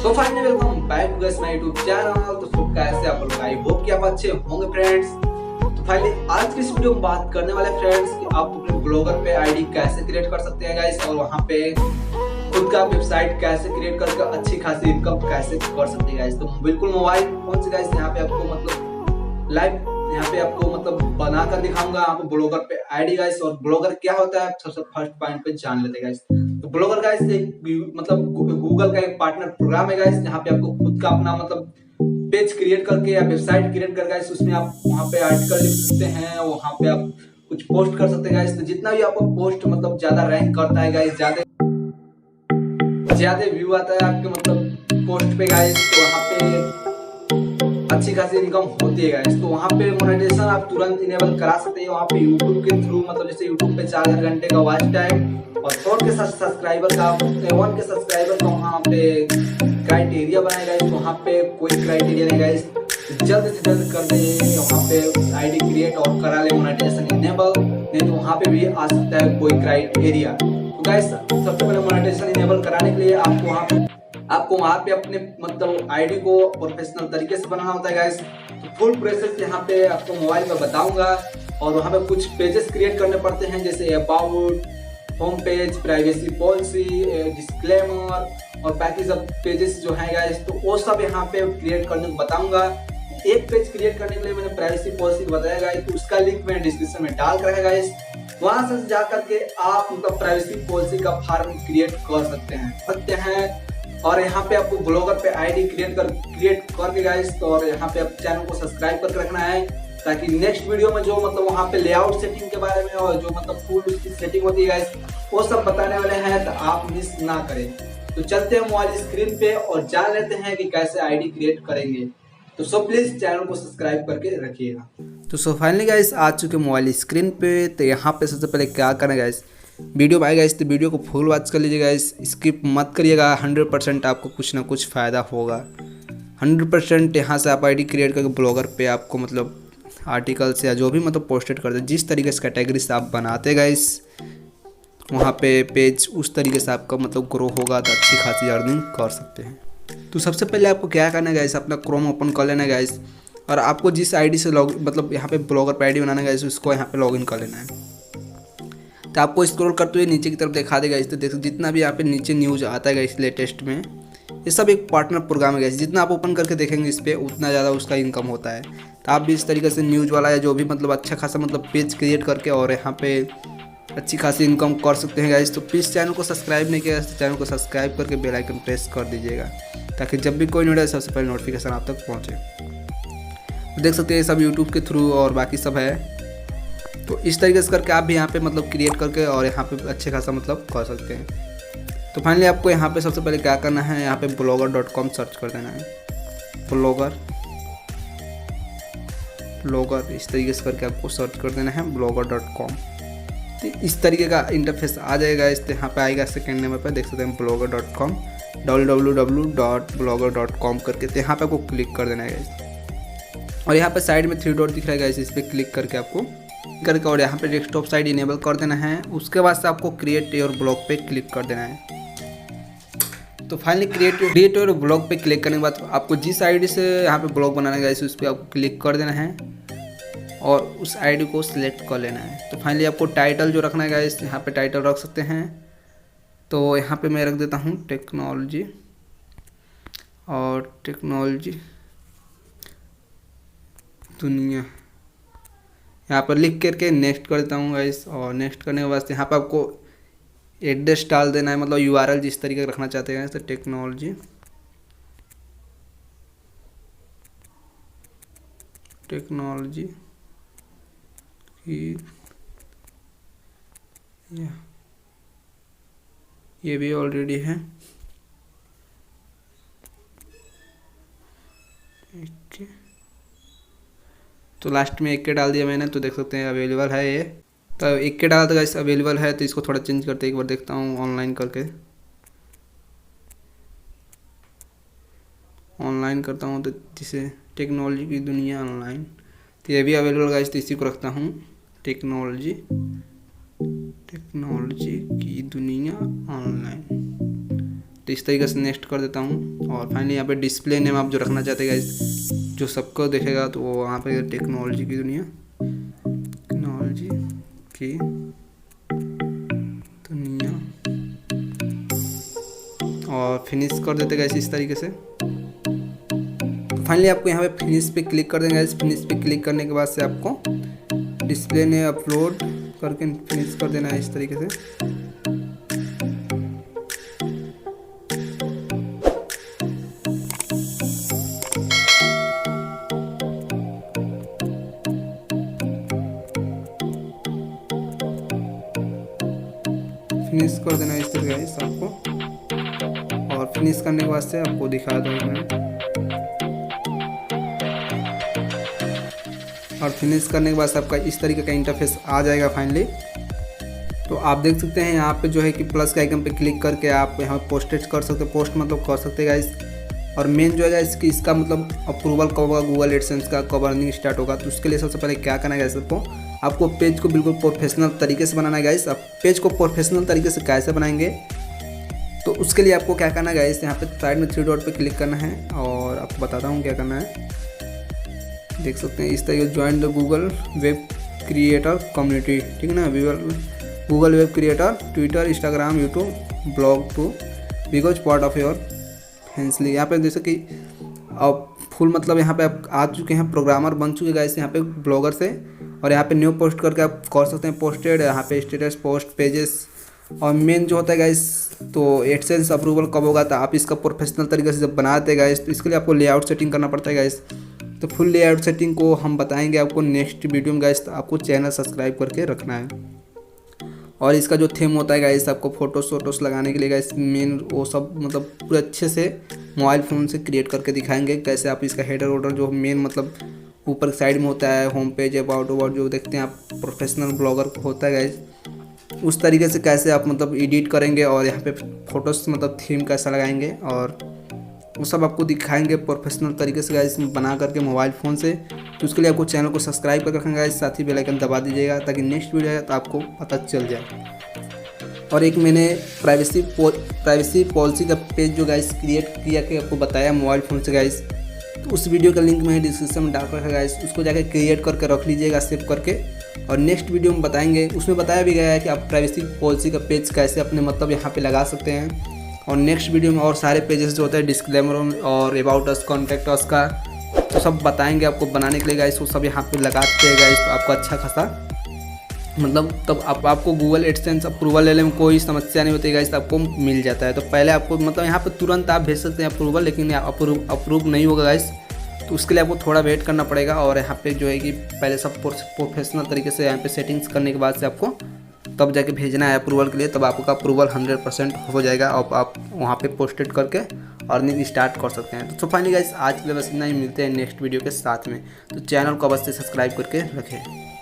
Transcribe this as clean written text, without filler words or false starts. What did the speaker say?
तो finally welcome back to guys my YouTube channel. तो सब कैसे आप लोग, आई होप कि आप अच्छे होंगे फ्रेंड्स। तो फाइनली आज की इस वीडियो में बात करने वाले फ्रेंड्स कि आप अपने ब्लॉगर पे आईडी कैसे क्रिएट कर सकते हैं गाइस, और वहां पे खुद का वेबसाइट कैसे क्रिएट करके अच्छी खासी इनकम कैसे कर सकते हैं गाइस। तो बिल्कुल मोबाइल फोन से गाइस यहाँ पे आपको मतलब लाइव यहाँ पे आपको मतलब बनाकर दिखाऊंगा यहाँ पे ब्लॉगर पे आईडी गाइस। और ब्लॉगर क्या होता है सबसे फर्स्ट पॉइंट पे जान लेते हैं गाइस। तो ब्लॉगर गाइस एक मतलब गूगल का एक पार्टनर प्रोग्राम है गाइस, जहाँ पे आपको खुद का अपना मतलब पेज क्रिएट करके या वेबसाइट क्रिएट करके गाइस उसमें आप वहाँ पे आर्टिकल लिख सकते हैं, वहाँ पे आप कुछ पोस्ट कर सकते हैं गाइस। तो जितना भी आपको पोस्ट मतलब ज्यादा रैंक करता है गाइस, ज्यादा व्यू आता है आपके मतलब पोस्ट पे गाइस, तो वहाँ पे अच्छी खासी इनकम होती है गाइस। तो वहाँ पे मोनेटाइजेशन आप तुरंत इनेबल करा सकते हैं वहाँ पे यूट्यूब के थ्रू। मतलब जैसे यूट्यूब पे 4 घंटे का वॉच टाइम और 100 के सब्सक्राइबर का 1 के सब्सक्राइबर का वहाँ पे क्राइटेरिया बनाया गाइस। तो वहाँ पे कोई क्राइटेरिया नहीं गाइस, जल्द से जल्द कर दे वहाँ पे आईडी क्रिएट और करा ले मोनेटाइजेशन इनेबल, नहीं तो वहाँ पे भी आ सकता है कोई क्राइटेरिया। तो गाइस सबसे पहले मोनेटाइजेशन इनेबल कराने के लिए आपको वहाँ पे अपने मतलब आईडी को प्रोफेशनल तरीके से बनाना होता है गाइस। तो फुल प्रोसेस यहाँ पे आपको मोबाइल पर बताऊंगा। और वहाँ पे कुछ पेजेस क्रिएट करने पड़ते हैं, जैसे about, home page, privacy policy, disclaimer और बाकी सब पेजेस जो हैं गाइस, तो वो सब यहाँ पे क्रिएट करने को बताऊंगा। एक पेज क्रिएट करने के लिए मैंने प्राइवेसी पॉलिसी बताया गाइस, तो उसका लिंक मैंने डिस्क्रिप्शन में डाल कर रखा है गाइस। वहां से जा करके आप मतलब प्राइवेसी पॉलिसी का फॉर्म क्रिएट कर सकते हैं। और यहाँ पे आपको ब्लॉगर पे आईडी क्रिएट करके गाइस, तो और यहाँ पे आप चैनल को सब्सक्राइब करके रखना है, ताकि नेक्स्ट वीडियो में जो मतलब वहाँ पे लेआउट सेटिंग के बारे में और जो मतलब फुल उसकी सेटिंग होती है गाइस, वो सब बताने वाले हैं, तो आप मिस ना करें। तो चलते हैं मोबाइल स्क्रीन पे और जान लेते हैं कि कैसे आईडी क्रिएट करेंगे। तो सो प्लीज चैनल को सब्सक्राइब करके रखिएगा। तो सो फाइनली गाइस आ चुके मोबाइल स्क्रीन पे। तो यहाँ पे सबसे पहले क्या करना गाइस, वीडियो में आएगा इस तो वीडियो को फुल वॉच कर लीजिएगा गाइस, स्किप मत करिएगा। 100% आपको कुछ ना कुछ फ़ायदा होगा। 100% यहाँ से आप आईडी क्रिएट करके ब्लॉगर पे आपको मतलब आर्टिकल्स या जो भी मतलब पोस्टेड करते जिस तरीके से कैटेगरी से आप बनाते गाइस, वहाँ पे पेज उस तरीके से आपका मतलब ग्रो होगा, तो अच्छी खासी अर्निंग कर सकते हैं। तो सबसे पहले आपको क्या करना है गाइस, अपना क्रोम ओपन कर लेना है गाइस, और आपको जिस आईडी से मतलब यहाँ पे ब्लॉगर पे आईडी बनाना है गाइस, उसको यहाँ पे लॉगिन कर लेना है। तो आपको स्क्रॉल करते हुए नीचे की तरफ दिखा देगा इस, तो देखो जितना भी यहाँ पे नीचे न्यूज़ आता है इस लेटेस्ट में, ये सब एक पार्टनर प्रोग्राम है। जितना आप ओपन करके देखेंगे इस पर उतना ज़्यादा उसका इनकम होता है। तो आप भी इस तरीके से न्यूज़ वाला या जो भी मतलब अच्छा खासा मतलब पेज क्रिएट करके और यहाँ पे अच्छी खासी इनकम कर सकते हैं गाइस। तो प्लीज़ चैनल को सब्सक्राइब नहीं किया तो चैनल को सब्सक्राइब करके बेल आइकन प्रेस कर दीजिएगा, ताकि जब भी कोई वीडियो सबसे पहले नोटिफिकेशन आप तक पहुँचे। देख सकते हैं सब यूट्यूब के थ्रू और बाकी सब है। तो इस तरीके से करके आप भी यहाँ पे मतलब क्रिएट करके और यहाँ पे अच्छे खासा मतलब कर सकते हैं। तो फाइनली आपको यहाँ पे सबसे पहले क्या करना है, यहाँ पे blogger.com सर्च कर देना है। ब्लॉगर इस तरीके से करके आपको सर्च कर देना है blogger.com। तो इस तरीके का इंटरफेस आ जाएगा। इस यहाँ पे आएगा सेकेंड नंबर पे, देख सकते हैं blogger.com, www.blogger.com करके। तो यहाँ पे आपको क्लिक कर देना है और यहाँ पे साइड में 3 डॉट दिख रहा है, इस पर क्लिक करके आपको करके और यहाँ पे डेस्कटॉप साइड इनेबल कर देना है। उसके बाद से आपको क्रिएट योर ब्लॉग पे क्लिक कर देना है। तो फाइनली क्रिएट योर ब्लॉग पे क्लिक करने के बाद आपको जिस आईडी से यहाँ पे ब्लॉग बनाना है उस पर आपको क्लिक कर देना है और उस आईडी को सिलेक्ट कर लेना है। तो फाइनली आपको टाइटल जो रखना है गाइस, यहाँ पे टाइटल रख सकते हैं। तो यहाँ पे मैं रख देता हूँ टेक्नोलॉजी और टेक्नोलॉजी दुनिया, यहाँ पर लिख करके नेक्स्ट कर देता हूँ गाइस। और नेक्स्ट करने के बाद यहाँ पर आपको एड्रेस डाल देना है, मतलब यूआरएल जिस तरीके का रखना चाहते हैं। तो टेक्नोलॉजी की ये भी ऑलरेडी है। तो लास्ट में 1 के डाल दिया मैंने, तो देख सकते हैं अवेलेबल है ये। तो 1 के डाल देगा, इस अवेलेबल है। तो इसको थोड़ा चेंज करते एक बार देखता हूँ ऑनलाइन करके, ऑनलाइन करता हूँ। तो जिसे टेक्नोलॉजी की दुनिया ऑनलाइन, तो ये भी अवेलेबल है। तो इसी को रखता हूँ टेक्नोलॉजी की दुनिया ऑनलाइन। तो इस तरीके से नेक्स्ट कर देता हूँ। और फाइनली यहाँ पे डिस्प्ले नेम आप जो रखना चाहते हैं गाइस, जो सबको देखेगा तो वो वहाँ पे टेक्नोलॉजी की दुनिया, टेक्नोलॉजी की दुनिया, और फिनिश कर देते गाइस इस तरीके से। फाइनली आपको यहाँ पे फिनिश पे क्लिक कर देंगे गाइस। फिनिश पे क्लिक करने के बाद से आपको डिस्प्ले ने अपलोड करके फिनिश कर देना है इस तरीके से। फिनिश कर देना है इस तरीके गाइस आपको। और फिनिश करने के बाद से आपको दिखा दूँगा मैं। और फिनिश करने के बाद आपका इस तरीके का इंटरफेस आ जाएगा फाइनली। तो आप देख सकते हैं यहाँ पे जो है कि प्लस के आइकन पे क्लिक करके आप यहाँ पोस्टेज कर सकते हैं, पोस्ट मतलब कर सकते हैं गाइस। और मेन जो है गाइस कि इसका मतलब अप्रूवल कब होगा, गूगल एडसेंस का कब अर्निंग स्टार्ट होगा। तो उसके लिए सबसे पहले क्या करना है गाइस, आपको पेज को बिल्कुल प्रोफेशनल तरीके से बनाना है गाइस। आप पेज को प्रोफेशनल तरीके से कैसे बनाएंगे, तो उसके लिए आपको क्या करना है गाइस, यहाँ पे साइड में 3 डॉट पे क्लिक करना है। और आपको बताता हूँ क्या करना है, देख सकते हैं इस तरीके join the Google web creator community, ठीक है ना। Google web creator, Twitter, Instagram, YouTube, blog too because part of your fancily. यहाँ पे जैसे कि अब फुल मतलब यहाँ पे आप आ चुके हैं, प्रोग्रामर बन चुके गाइस यहाँ पे ब्लॉगर से। और यहाँ पे न्यू पोस्ट करके आप कर सकते हैं पोस्टेड, यहाँ पे स्टेटस, पोस्ट, पेजेस। और मेन जो होता है गाइस, तो एडसेंस अप्रूवल कब होगा, तो आप इसका प्रोफेशनल तरीके से जब बनाते हैं गाइस, तो इसके लिए आपको लेआउट सेटिंग करना पड़ता है गाइस। तो फुल लेआउट सेटिंग को हम बताएंगे आपको नेक्स्ट वीडियो में गाइस। तो आपको चैनल सब्सक्राइब करके रखना है। और इसका जो थीम होता है गाइस, आपको फोटोस लगाने के लिए गाइस, मेन वो सब मतलब पूरे अच्छे से मोबाइल फ़ोन से क्रिएट करके दिखाएंगे कैसे आप इसका हेडर वोडर जो मेन मतलब ऊपर साइड में होता है, होम पेज, अबाउट जो देखते हैं आप प्रोफेशनल ब्लॉगर होता है गाइस, उस तरीके से कैसे आप मतलब एडिट करेंगे। और यहाँ पे फोटोस मतलब थीम कैसा लगाएंगे, और वो सब आपको दिखाएंगे प्रोफेशनल तरीके से गाइस बना करके मोबाइल फ़ोन से। तो उसके लिए आपको चैनल को सब्सक्राइब कर रखेंगे गाइस, साथ ही बेल आइकन दबा दीजिएगा ताकि नेक्स्ट वीडियो आए तो आपको पता चल जाए। और एक मैंने प्राइवेसी पॉलिसी का पेज जो गाइस क्रिएट किया कि आपको बताया मोबाइल फ़ोन से गाइस, तो उस वीडियो का लिंक मैंने डिस्क्रिप्शन में डाल रखा है गाइस, उसको जाकर क्रिएट करके रख लीजिएगा सेव करके। और नेक्स्ट वीडियो में बताएंगे, उसमें बताया भी गया है कि आप प्राइवेसी पॉलिसी का पेज कैसे अपने मतलब यहाँ पे लगा सकते हैं। और नेक्स्ट वीडियो में और सारे पेजेस जो होते हैं डिस्क्लेमर और अबाउट अस, कॉन्टैक्ट अस का, तो सब बताएंगे आपको बनाने के लिए गाइस। वो सब यहाँ पे लगाते हैं गाइस, तो आपको अच्छा खासा मतलब तब आपको गूगल एडसेंस अप्रूवल लेने में कोई समस्या नहीं होती गाइस, आपको मिल जाता है। तो पहले आपको मतलब यहाँ पे तुरंत आप भेज सकते हैं अप्रूवल, लेकिन अप्रूव नहीं होगा गाइस, तो उसके लिए आपको थोड़ा वेट करना पड़ेगा। और यहाँ पे जो है कि पहले सब प्रोफेशनल तरीके से यहाँ पे सेटिंग्स करने के बाद से आपको तब जाके भेजना है अप्रूवल के लिए, तब आपका अप्रूवल 100% हो जाएगा और आप वहाँ पे पोस्टेड करके अर्निंग स्टार्ट कर सकते हैं। तो फाइनली गाइस आज के लिए बस इतना ही, मिलते हैं नेक्स्ट वीडियो के साथ में। तो चैनल को अवश्य सब्सक्राइब करके रखें।